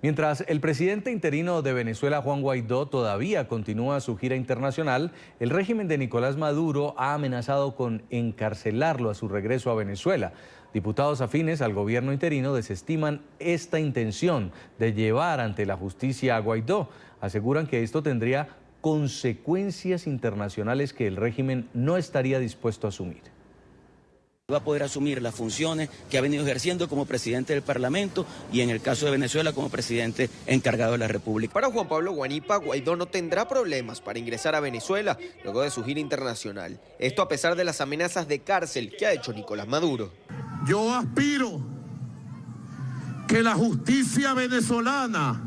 Mientras el presidente interino de Venezuela, Juan Guaidó, todavía continúa su gira internacional, el régimen de Nicolás Maduro ha amenazado con encarcelarlo a su regreso a Venezuela. Diputados afines al gobierno interino desestiman esta intención de llevar ante la justicia a Guaidó. Aseguran que esto tendría consecuencias internacionales que el régimen no estaría dispuesto a asumir. Va a poder asumir las funciones que ha venido ejerciendo como presidente del Parlamento y en el caso de Venezuela como presidente encargado de la República. Para Juan Pablo Guanipa, Guaidó no tendrá problemas para ingresar a Venezuela luego de su gira internacional. Esto a pesar de las amenazas de cárcel que ha hecho Nicolás Maduro. Yo aspiro que la justicia venezolana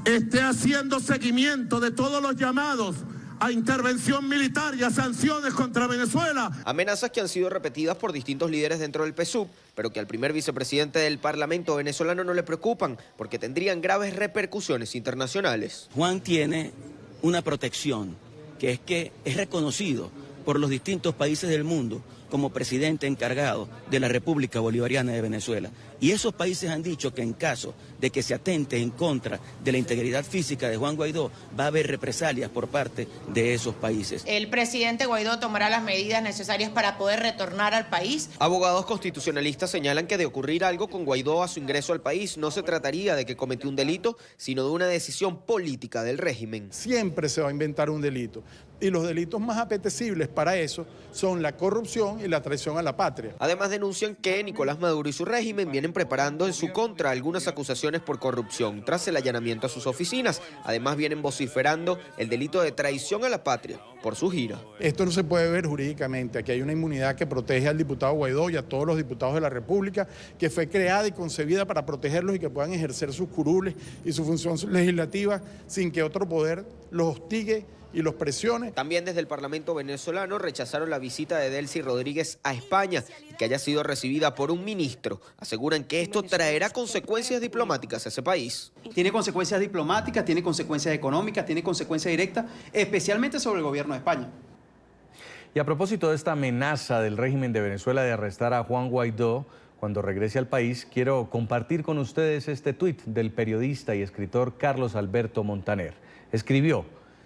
esté haciendo seguimiento de todos los llamados a intervención militar y a sanciones contra Venezuela. Amenazas que han sido repetidas por distintos líderes dentro del PSUV, pero que al primer vicepresidente del Parlamento venezolano no le preocupan porque tendrían graves repercusiones internacionales. Juan tiene una protección que es reconocido por los distintos países del mundo como presidente encargado de la República Bolivariana de Venezuela. Y esos países han dicho que en caso de que se atente en contra de la integridad física de Juan Guaidó, va a haber represalias por parte de esos países. El presidente Guaidó tomará las medidas necesarias para poder retornar al país. Abogados constitucionalistas señalan que de ocurrir algo con Guaidó a su ingreso al país, no se trataría de que cometió un delito, sino de una decisión política del régimen. Siempre se va a inventar un delito. Y los delitos más apetecibles para eso son la corrupción y la traición a la patria. Además denuncian que Nicolás Maduro y su régimen vienen preparando en su contra algunas acusaciones por corrupción tras el allanamiento a sus oficinas. Además vienen vociferando el delito de traición a la patria por su gira. Esto no se puede ver jurídicamente. Aquí hay una inmunidad que protege al diputado Guaidó y a todos los diputados de la República, que fue creada y concebida para protegerlos y que puedan ejercer sus curules y su función legislativa sin que otro poder los hostigue y los presione. También desde el Parlamento venezolano rechazaron la visita de Delcy Rodríguez a España y que haya sido recibida por un ministro. Aseguran que esto traerá consecuencias diplomáticas a ese país. Tiene consecuencias diplomáticas, tiene consecuencias económicas, tiene consecuencias directas, especialmente sobre el gobierno de España. Y a propósito de esta amenaza del régimen de Venezuela de arrestar a Juan Guaidó cuando regrese al país, quiero compartir con ustedes este tuit del periodista y escritor Carlos Alberto Montaner. Escribió: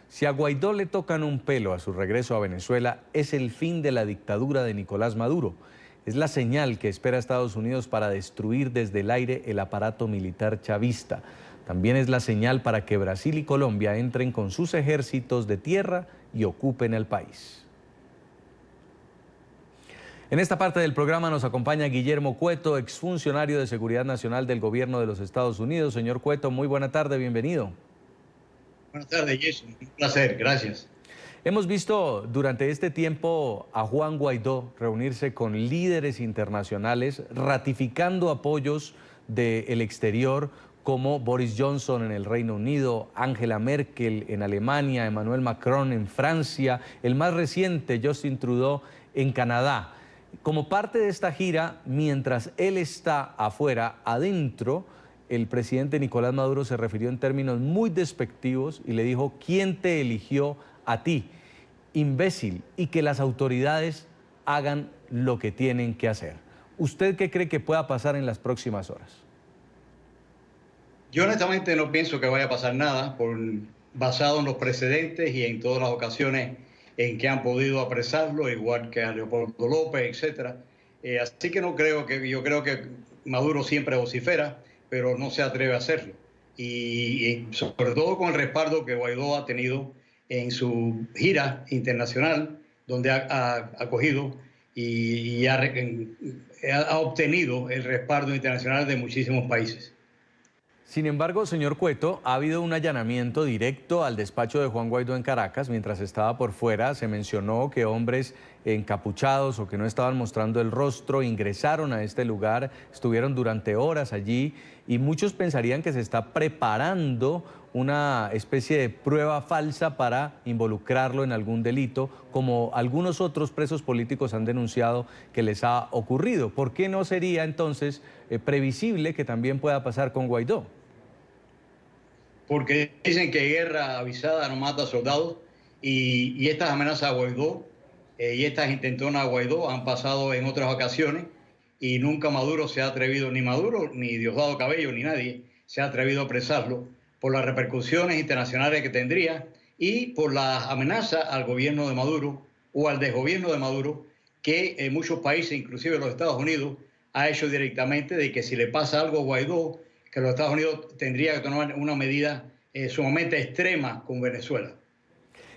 si a Guaidó le tocan un pelo a su regreso a Venezuela, es el fin de la dictadura de Nicolás Maduro. Es la señal que espera Estados Unidos para destruir desde el aire el aparato militar chavista. También es la señal para que Brasil y Colombia entren con sus ejércitos de tierra y ocupen el país. En esta parte del programa nos acompaña Guillermo Cueto, exfuncionario de Seguridad Nacional del Gobierno de los Estados Unidos. Señor Cueto, muy buena tarde, bienvenido. Buenas tardes, Jason. Un placer, gracias. Hemos visto durante este tiempo a Juan Guaidó reunirse con líderes internacionales, ratificando apoyos del exterior, como Boris Johnson en el Reino Unido, Angela Merkel en Alemania, Emmanuel Macron en Francia, el más reciente, Justin Trudeau, en Canadá. Como parte de esta gira, mientras él está afuera, adentro, el presidente Nicolás Maduro se refirió en términos muy despectivos y le dijo: ¿quién te eligió a ti, imbécil? Y que las autoridades hagan lo que tienen que hacer. ¿Usted qué cree que pueda pasar en las próximas horas? Yo honestamente no pienso que vaya a pasar nada, basado en los precedentes y en todas las ocasiones en que han podido apresarlo, igual que a Leopoldo López, etc. Así que yo creo que Maduro siempre vocifera, pero no se atreve a hacerlo. Y sobre todo con el respaldo que Guaidó ha tenido en su gira internacional, donde ha acogido y ha obtenido el respaldo internacional de muchísimos países. Sin embargo, señor Cueto, ha habido un allanamiento directo al despacho de Juan Guaidó en Caracas. Mientras estaba por fuera, se mencionó que hombres encapuchados o que no estaban mostrando el rostro ingresaron a este lugar, estuvieron durante horas allí y muchos pensarían que se está preparando una especie de prueba falsa para involucrarlo en algún delito, como algunos otros presos políticos han denunciado que les ha ocurrido. ¿Por qué no sería entonces previsible que también pueda pasar con Guaidó? Porque dicen que guerra avisada no mata soldados y estas amenazas a Guaidó y estas intentonas a Guaidó han pasado en otras ocasiones y nunca Maduro se ha atrevido, ni Maduro, ni Diosdado Cabello, ni nadie, se ha atrevido a apresarlo por las repercusiones internacionales que tendría y por la amenaza al gobierno de Maduro o al desgobierno de Maduro que en muchos países, inclusive los Estados Unidos, ha hecho directamente de que si le pasa algo a Guaidó, que los Estados Unidos tendría que tomar una medida sumamente extrema con Venezuela.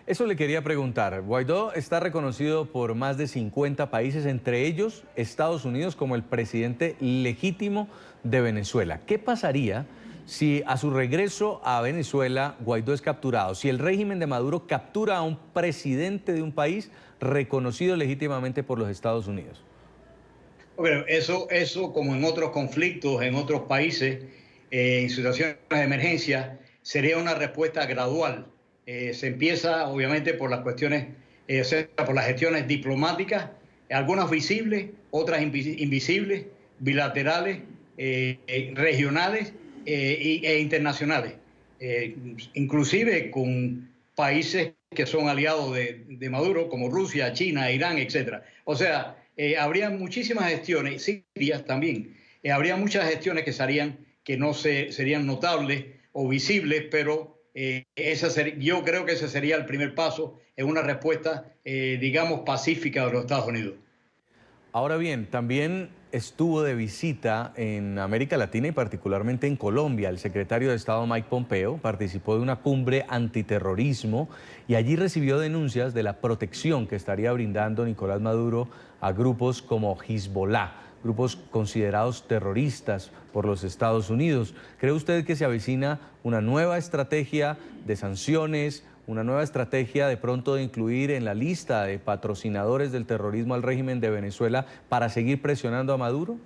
Eso le quería preguntar. Guaidó está reconocido por más de 50 países, entre ellos Estados Unidos, como el presidente legítimo de Venezuela. ¿Qué pasaría si a su regreso a Venezuela Guaidó es capturado? Si el régimen de Maduro captura a un presidente de un país reconocido legítimamente por los Estados Unidos. Bueno, eso como en otros conflictos, en otros países, en situaciones de emergencia, sería una respuesta gradual. Se empieza obviamente por las cuestiones, por las gestiones diplomáticas, algunas visibles, otras invisibles, bilaterales, regionales e internacionales, inclusive con países que son aliados de Maduro, como Rusia, China, Irán, etc. O sea, habría muchísimas gestiones, Siria también, habría muchas gestiones que no serían notables o visibles, pero yo creo que ese sería el primer paso en una respuesta, digamos, pacífica de los Estados Unidos. Ahora bien, también estuvo de visita en América Latina y particularmente en Colombia. El secretario de Estado Mike Pompeo participó de una cumbre antiterrorismo y allí recibió denuncias de la protección que estaría brindando Nicolás Maduro a grupos como Hezbollah, grupos considerados terroristas por los Estados Unidos. ¿Cree usted que se avecina una nueva estrategia de sanciones, una nueva estrategia de pronto de incluir en la lista de patrocinadores del terrorismo al régimen de Venezuela para seguir presionando a Maduro?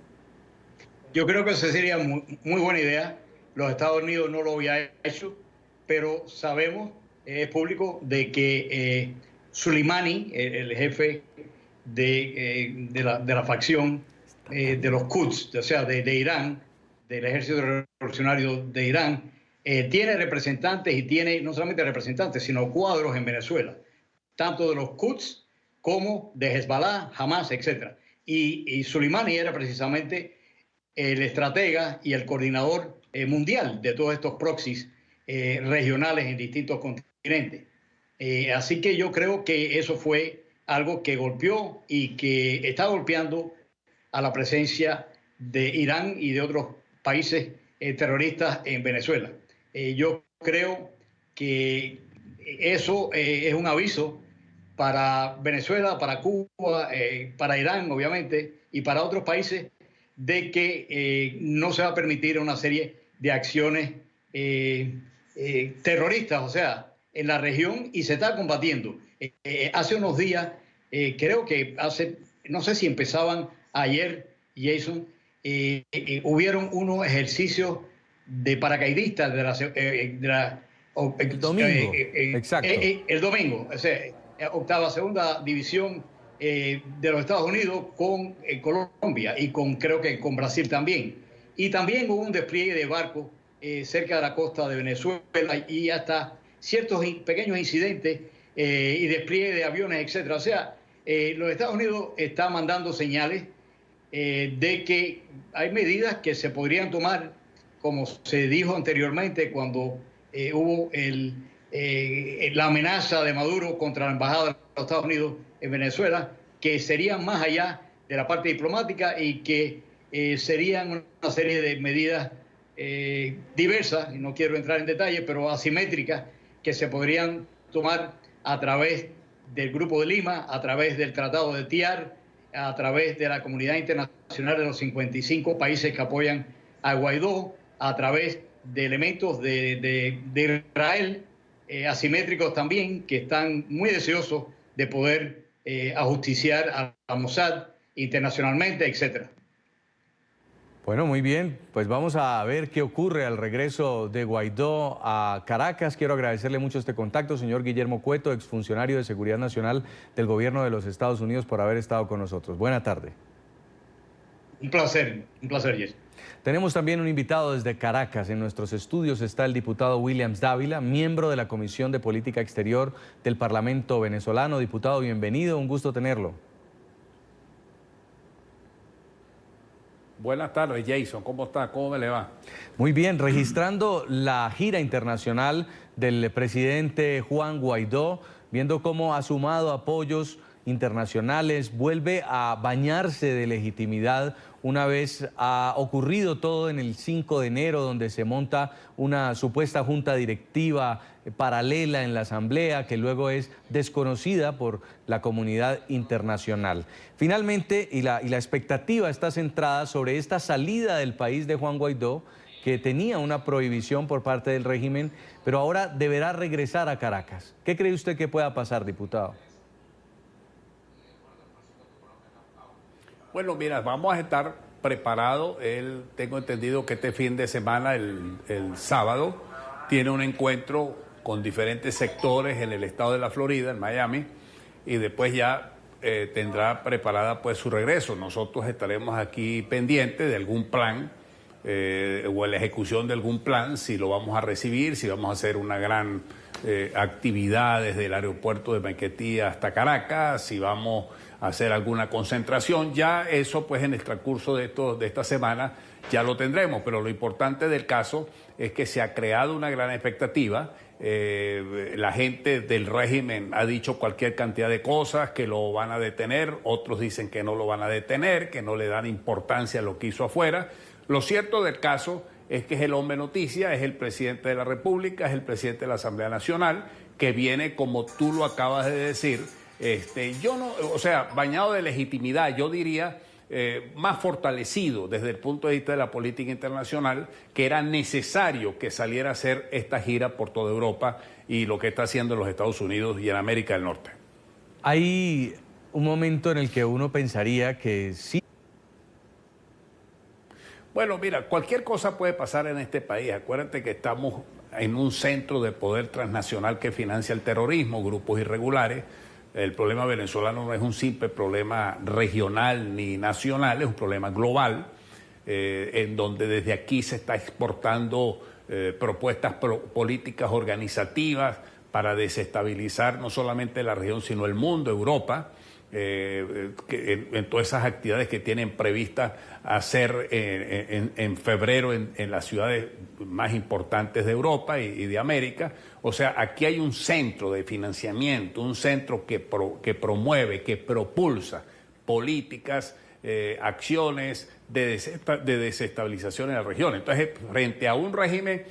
Yo creo que esa sería muy buena idea. Los Estados Unidos no lo había hecho, pero sabemos, es público, de que Soleimani, el jefe de la facción de los Quds, o sea, de Irán, del ejército revolucionario de Irán, tiene representantes y tiene no solamente representantes, sino cuadros en Venezuela, tanto de los Quds como de Hezbollah, Hamas, etc. Y Soleimani era precisamente el estratega y el coordinador mundial de todos estos proxies regionales en distintos continentes. Así que yo creo que eso fue algo que golpeó y que está golpeando a la presencia de Irán y de otros países terroristas en Venezuela. Yo creo que eso es un aviso para Venezuela, para Cuba, para Irán, obviamente, y para otros países, de que no se va a permitir una serie de acciones terroristas, o sea, en la región, y se está combatiendo. Hace unos días, creo que no sé si empezaban ayer, Jason, hubieron unos ejercicios de paracaidistas el domingo, exacto. El domingo, o sea, segunda división de los Estados Unidos con Colombia y creo que con Brasil también. Y también hubo un despliegue de barcos cerca de la costa de Venezuela y hasta ciertos pequeños incidentes y despliegue de aviones, etc. O sea, los Estados Unidos están mandando señales de que hay medidas que se podrían tomar, como se dijo anteriormente cuando hubo la amenaza de Maduro contra la embajada de los Estados Unidos en Venezuela, que serían más allá de la parte diplomática y que serían una serie de medidas diversas, y no quiero entrar en detalle, pero asimétricas, que se podrían tomar a través del Grupo de Lima, a través del Tratado de TIAR, a través de la comunidad internacional de los 55 países que apoyan a Guaidó, a través de elementos de Israel, asimétricos también, que están muy deseosos de poder ajusticiar a Mossad internacionalmente, etcétera. Bueno, muy bien, pues vamos a ver qué ocurre al regreso de Guaidó a Caracas. Quiero agradecerle mucho este contacto, señor Guillermo Cueto, exfuncionario de Seguridad Nacional del Gobierno de los Estados Unidos, por haber estado con nosotros. Buena tarde. Un placer, Jess. Tenemos también un invitado desde Caracas. En nuestros estudios está el diputado Williams Dávila, miembro de la Comisión de Política Exterior del Parlamento venezolano. Diputado, bienvenido, un gusto tenerlo. Buenas tardes, Jason. ¿Cómo está? ¿Cómo me le va? Muy bien, registrando la gira internacional del presidente Juan Guaidó, viendo cómo ha sumado apoyos internacionales, vuelve a bañarse de legitimidad una vez ha ocurrido todo en el 5 de enero, donde se monta una supuesta junta directiva paralela en la Asamblea, que luego es desconocida por la comunidad internacional. Finalmente, y la expectativa está centrada sobre esta salida del país de Juan Guaidó, que tenía una prohibición por parte del régimen, pero ahora deberá regresar a Caracas. ¿Qué cree usted que pueda pasar, diputado? Bueno, mira, vamos a estar preparados. Tengo entendido que este fin de semana, el sábado, tiene un encuentro con diferentes sectores en el estado de la Florida, en Miami, y después ya tendrá preparada pues su regreso. Nosotros estaremos aquí pendientes de algún plan o la ejecución de algún plan, si lo vamos a recibir, si vamos a hacer una gran actividad desde el aeropuerto de Maiquetía hasta Caracas, si vamos a hacer alguna concentración. Ya eso pues en el transcurso de esta semana ya lo tendremos, pero lo importante del caso es que se ha creado una gran expectativa. La gente del régimen ha dicho cualquier cantidad de cosas, que lo van a detener, otros dicen que no lo van a detener, que no le dan importancia a lo que hizo afuera. Lo cierto del caso es que es el hombre noticia, es el presidente de la República, es el presidente de la Asamblea Nacional, que viene, como tú lo acabas de decir, bañado de legitimidad, yo diría, más fortalecido desde el punto de vista de la política internacional, que era necesario que saliera a hacer esta gira por toda Europa y lo que está haciendo en los Estados Unidos y en América del Norte. Hay un momento en el que uno pensaría que sí. Bueno, mira, cualquier cosa puede pasar en este país. Acuérdate que estamos en un centro de poder transnacional que financia el terrorismo, grupos irregulares. El problema venezolano no es un simple problema regional ni nacional, es un problema global, en donde desde aquí se está exportando propuestas políticas organizativas para desestabilizar no solamente la región, sino el mundo, Europa, en todas esas actividades que tienen previstas hacer en febrero en las ciudades más importantes de Europa y de América. O sea, aquí hay un centro de financiamiento, un centro que promueve, que propulsa políticas, acciones de desestabilización en la región. Entonces, frente a un régimen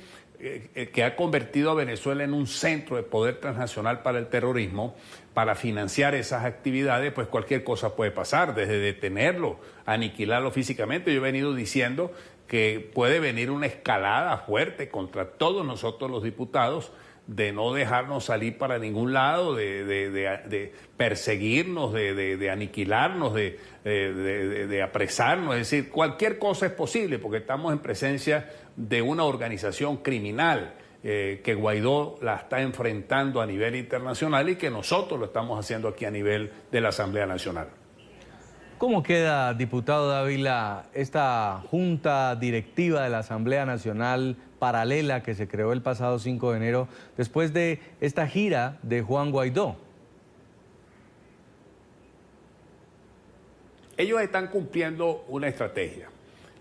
que ha convertido a Venezuela en un centro de poder transnacional para el terrorismo, para financiar esas actividades, pues cualquier cosa puede pasar, desde detenerlo, aniquilarlo físicamente. Yo he venido diciendo que puede venir una escalada fuerte contra todos nosotros los diputados, de no dejarnos salir para ningún lado, de perseguirnos, de aniquilarnos, de apresarnos. Es decir, cualquier cosa es posible porque estamos en presencia de una organización criminal que Guaidó la está enfrentando a nivel internacional y que nosotros lo estamos haciendo aquí a nivel de la Asamblea Nacional. ¿Cómo queda, diputado Dávila, esta junta directiva de la Asamblea Nacional paralela que se creó el pasado 5 de enero después de esta gira de Juan Guaidó? Ellos están cumpliendo una estrategia.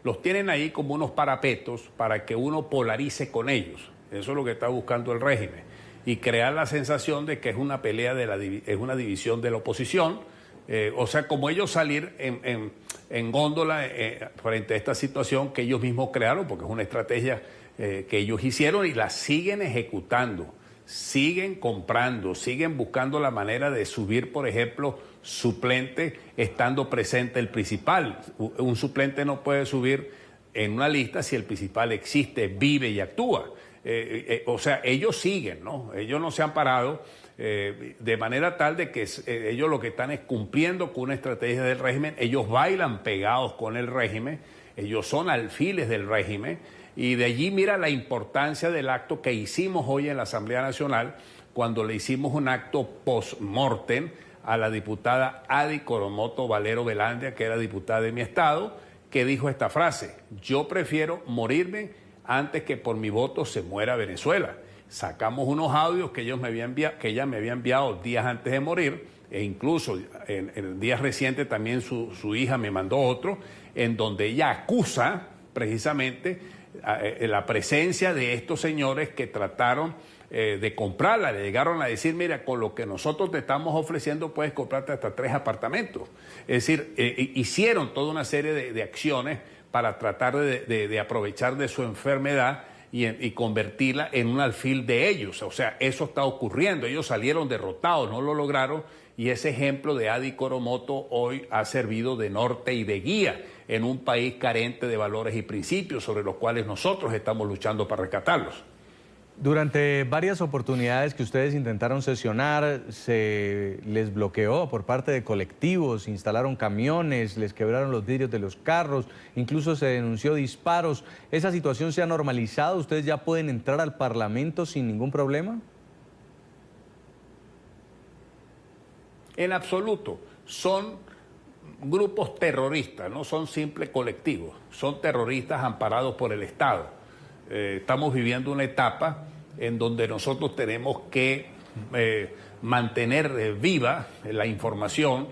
Los tienen ahí como unos parapetos para que uno polarice con ellos. Eso es lo que está buscando el régimen. Y crear la sensación de que es una pelea, es una división de la oposición. O sea, como ellos salir en góndola frente a esta situación que ellos mismos crearon, porque es una estrategia que ellos hicieron y la siguen ejecutando, siguen comprando, siguen buscando la manera de subir, por ejemplo, suplente estando presente el principal. Un suplente no puede subir en una lista si el principal existe, vive y actúa. O sea, ellos siguen, ¿no? Ellos no se han parado. De manera tal de que ellos lo que están es cumpliendo con una estrategia del régimen. Ellos bailan pegados con el régimen, ellos son alfiles del régimen, y de allí mira la importancia del acto que hicimos hoy en la Asamblea Nacional, cuando le hicimos un acto post-mortem a la diputada Adi Coromoto Valero Velandia, que era diputada de mi estado, que dijo esta frase: yo prefiero morirme antes que por mi voto se muera Venezuela. Sacamos unos audios que ella me había enviado días antes de morir, e incluso en días recientes también su hija me mandó otro, en donde ella acusa precisamente la presencia de estos señores que trataron de comprarla. Le llegaron a decir, mira, con lo que nosotros te estamos ofreciendo puedes comprarte hasta 3 apartamentos. Es decir, hicieron toda una serie de acciones para tratar de aprovechar de su enfermedad y convertirla en un alfil de ellos. O sea, eso está ocurriendo. Ellos salieron derrotados, no lo lograron, y ese ejemplo de Adi Coromoto hoy ha servido de norte y de guía en un país carente de valores y principios sobre los cuales nosotros estamos luchando para rescatarlos. Durante varias oportunidades que ustedes intentaron sesionar, se les bloqueó por parte de colectivos, instalaron camiones, les quebraron los vidrios de los carros, incluso se denunció disparos. ¿Esa situación se ha normalizado? ¿Ustedes ya pueden entrar al Parlamento sin ningún problema? En absoluto. Son grupos terroristas, no son simples colectivos, son terroristas amparados por el Estado. Estamos viviendo una etapa en donde nosotros tenemos que mantener viva la información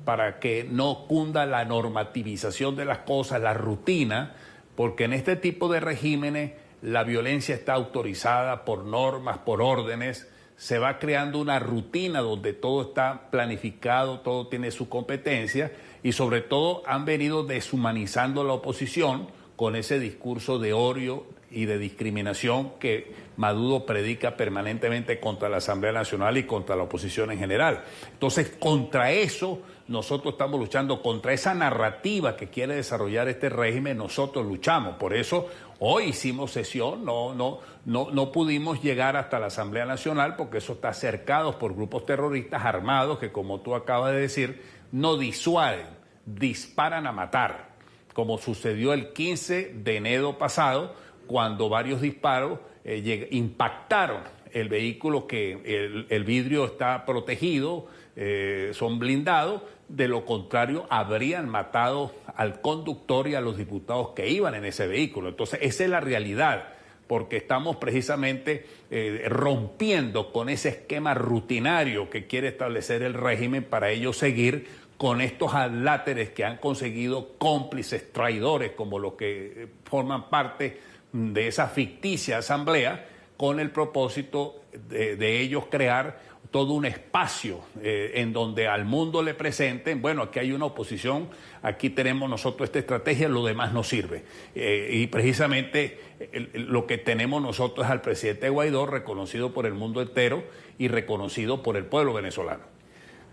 para que no cunda la normativización de las cosas, la rutina, porque en este tipo de regímenes la violencia está autorizada por normas, por órdenes. Se va creando una rutina donde todo está planificado, todo tiene su competencia, y sobre todo han venido deshumanizando la oposición con ese discurso de odio y de discriminación que Maduro predica permanentemente contra la Asamblea Nacional y contra la oposición en general. Entonces, contra eso nosotros estamos luchando, contra esa narrativa que quiere desarrollar este régimen, nosotros luchamos. Por eso hoy hicimos sesión, no pudimos llegar hasta la Asamblea Nacional porque eso está cercado por grupos terroristas armados que, como tú acabas de decir, no disuaden, disparan a matar, como sucedió el 15 de enero pasado, cuando varios disparos impactaron el vehículo, que el vidrio está protegido, son blindados. De lo contrario, habrían matado al conductor y a los diputados que iban en ese vehículo. Entonces, esa es la realidad, porque estamos precisamente rompiendo con ese esquema rutinario que quiere establecer el régimen para ellos seguir con estos adláteres que han conseguido cómplices traidores como los que forman parte de esa ficticia asamblea, con el propósito de ellos crear todo un espacio en donde al mundo le presenten, bueno, aquí hay una oposición, aquí tenemos nosotros esta estrategia, lo demás no sirve. Y precisamente lo que tenemos nosotros es al presidente Guaidó, reconocido por el mundo entero y reconocido por el pueblo venezolano.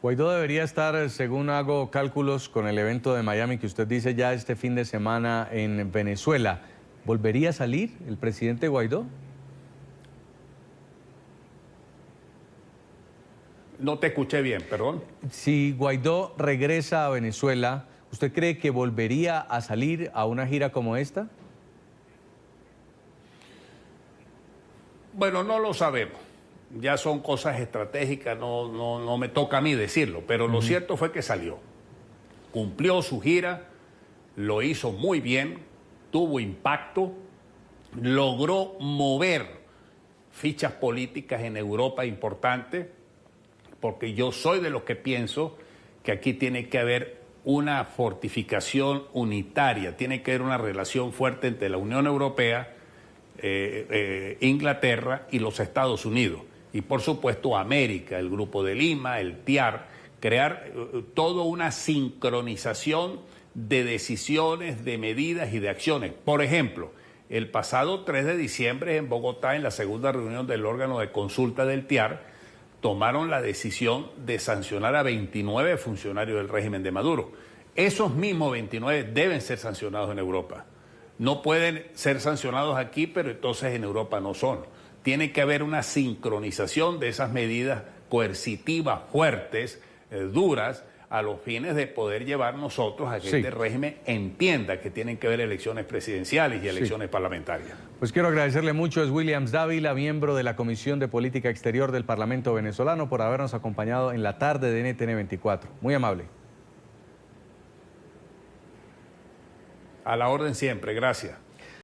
Guaidó debería estar, según hago cálculos, con el evento de Miami que usted dice ya este fin de semana en Venezuela. ¿Volvería a salir el presidente Guaidó? No te escuché bien, perdón. Si Guaidó regresa a Venezuela, ¿usted cree que volvería a salir a una gira como esta? Bueno, no lo sabemos. Ya son cosas estratégicas, no me toca a mí decirlo, pero lo cierto fue que salió. Cumplió su gira, lo hizo muy bien, tuvo impacto, logró mover fichas políticas en Europa importantes, porque yo soy de los que pienso que aquí tiene que haber una fortificación unitaria, tiene que haber una relación fuerte entre la Unión Europea, Inglaterra y los Estados Unidos. Y por supuesto América, el Grupo de Lima, el TIAR, crear toda una sincronización de decisiones, de medidas y de acciones. Por ejemplo, el pasado 3 de diciembre en Bogotá, en la segunda reunión del órgano de consulta del TIAR, tomaron la decisión de sancionar a 29 funcionarios del régimen de Maduro. Esos mismos 29 deben ser sancionados en Europa. No pueden ser sancionados aquí, pero entonces en Europa no son. Tiene que haber una sincronización de esas medidas coercitivas, fuertes, duras, a los fines de poder llevar nosotros a que este régimen entienda que tienen que haber elecciones presidenciales y elecciones parlamentarias. Pues quiero agradecerle mucho, es Williams Dávila, miembro de la Comisión de Política Exterior del Parlamento venezolano, por habernos acompañado en la tarde de NTN 24. Muy amable. A la orden siempre, gracias.